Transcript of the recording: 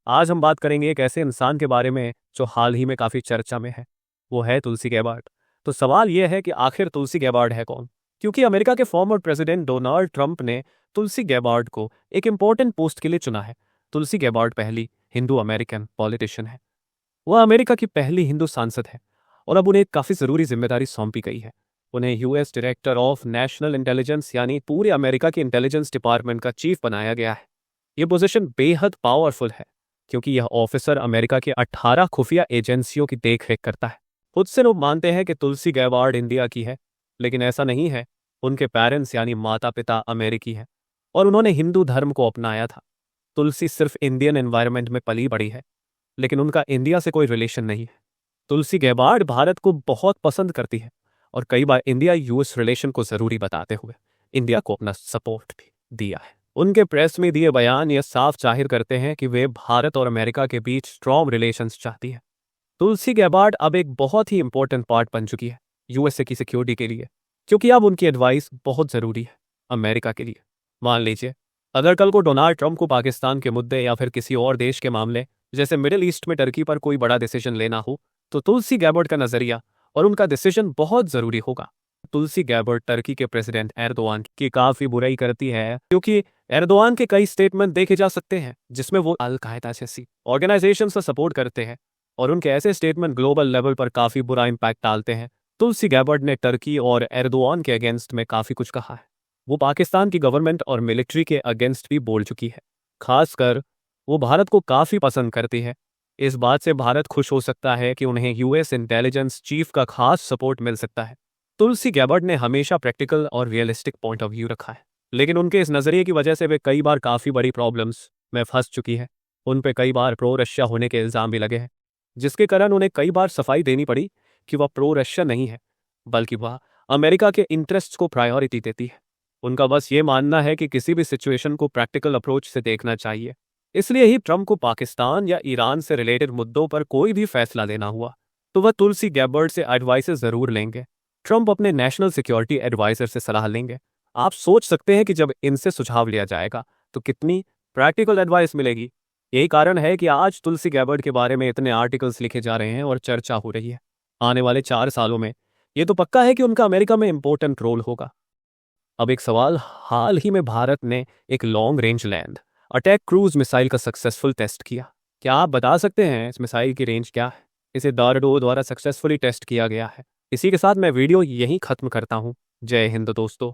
आज हम बात करेंगे एक ऐसे इंसान के बारे में जो हाल ही में काफ़ी चर्चा में है। वो है तुलसी गैबार्ड। तो सवाल यह है कि आखिर तुलसी गैबार्ड है कौन? क्योंकि अमेरिका के फॉर्मर प्रेसिडेंट डोनाल्ड ट्रंप ने तुलसी गैबार्ड को एक इंपॉर्टेंट पोस्ट के लिए चुना है। तुलसी गैबार्ड पहली हिंदू अमेरिकन पॉलिटिशियन है। वह अमेरिका की पहली हिंदू सांसद है और अब उन्हें एक काफ़ी ज़रूरी जिम्मेदारी सौंपी गई है। उन्हें US director of national intelligence यानी पूरे अमेरिका के इंटेलिजेंस डिपार्टमेंट का चीफ बनाया गया है। ये पोजीशन बेहद पावरफुल है क्योंकि यह ऑफिसर अमेरिका के 18 खुफिया एजेंसियों की देखरेख करता है। खुद से लोग मानते हैं कि तुलसी गैबार्ड इंडिया की है, लेकिन ऐसा नहीं है। उनके पेरेंट्स यानी माता पिता अमेरिकी हैं और उन्होंने हिंदू धर्म को अपनाया था। तुलसी सिर्फ इंडियन एनवायरनमेंट में पली बड़ी है, लेकिन उनका इंडिया से कोई रिलेशन नहीं है। तुलसी गैबार्ड भारत को बहुत पसंद करती है और कई बार इंडिया यूएस रिलेशन को जरूरी बताते हुए इंडिया को अपना सपोर्ट भी दिया है। उनके प्रेस में दिए बयान यह साफ जाहिर करते हैं कि वे भारत और अमेरिका के बीच स्ट्रॉन्ग रिलेशंस चाहती है। तुलसी गैबार्ड अब एक बहुत ही इंपॉर्टेंट पार्ट बन चुकी है यूएसए की सिक्योरिटी के लिए, क्योंकि अब उनकी एडवाइस बहुत जरूरी है अमेरिका के लिए। मान लीजिए, अगर कल को डोनाल्ड ट्रंप को पाकिस्तान के मुद्दे या फिर किसी और देश के मामले जैसे मिडिल ईस्ट में टर्की पर कोई बड़ा डिसीजन लेना हो, तो तुलसी गैबार्ड का नजरिया और उनका डिसीजन बहुत जरूरी होगा। तुलसी गैबार्ड टर्की के प्रेसिडेंट एर्दोआन की काफी बुराई करती है, क्योंकि एर्दोआन के कई स्टेटमेंट देखे जा सकते हैं जिसमें वो अल कायदा जैसी ऑर्गेनाइजेशन से सपोर्ट करते हैं और उनके ऐसे स्टेटमेंट ग्लोबल लेवल पर काफी बुरा इंपैक्ट डालते हैं। तुलसी गैबार्ड ने टर्की और एर्दोआन के अगेंस्ट में काफी कुछ कहा है। वो पाकिस्तान की गवर्नमेंट और मिलिट्री के अगेंस्ट भी बोल चुकी है। खासकर वो भारत को काफी पसंद करती है। इस बात से भारत खुश हो सकता है कि उन्हें यूएस इंटेलिजेंस चीफ का खास सपोर्ट मिल सकता है। तुलसी गैबार्ड ने हमेशा प्रैक्टिकल और रियलिस्टिक पॉइंट ऑफ व्यू रखा है, लेकिन उनके इस नजरिए की वजह से वे कई बार काफी बड़ी प्रॉब्लम्स में फंस चुकी है। उन पे कई बार प्रो रशिया होने के इल्जाम भी लगे हैं, जिसके कारण उन्हें कई बार सफाई देनी पड़ी कि वह प्रो रशिया नहीं है, बल्कि वह अमेरिका के इंटरेस्ट्स को प्रायोरिटी देती है। उनका बस ये मानना है कि किसी भी सिचुएशन को प्रैक्टिकल अप्रोच से देखना चाहिए। इसलिए ही ट्रंप को पाकिस्तान या ईरान से रिलेटेड मुद्दों पर कोई भी फैसला लेना हुआ तो वह तुलसी गैबार्ड से एडवाइस जरूर लेंगे। ट्रंप अपने नेशनल सिक्योरिटी एडवाइजर से सलाह लेंगे। आप सोच सकते हैं कि जब इनसे सुझाव लिया जाएगा तो कितनी प्रैक्टिकल एडवाइस मिलेगी। यही कारण है कि आज तुलसी गैबार्ड के बारे में इतने आर्टिकल्स लिखे जा रहे हैं और चर्चा हो रही है। आने वाले 4 सालों में यह तो पक्का है कि उनका अमेरिका में इंपॉर्टेंट रोल होगा। अब एक सवाल, हाल ही में भारत ने एक long range land attack cruise missile का सक्सेसफुल टेस्ट किया। क्या आप बता सकते हैं इस मिसाइल की रेंज क्या है? इसे डारडो द्वारा सक्सेसफुली टेस्ट किया गया है। इसी के साथ मैं वीडियो यहीं खत्म करता हूं। जय हिंद दोस्तों।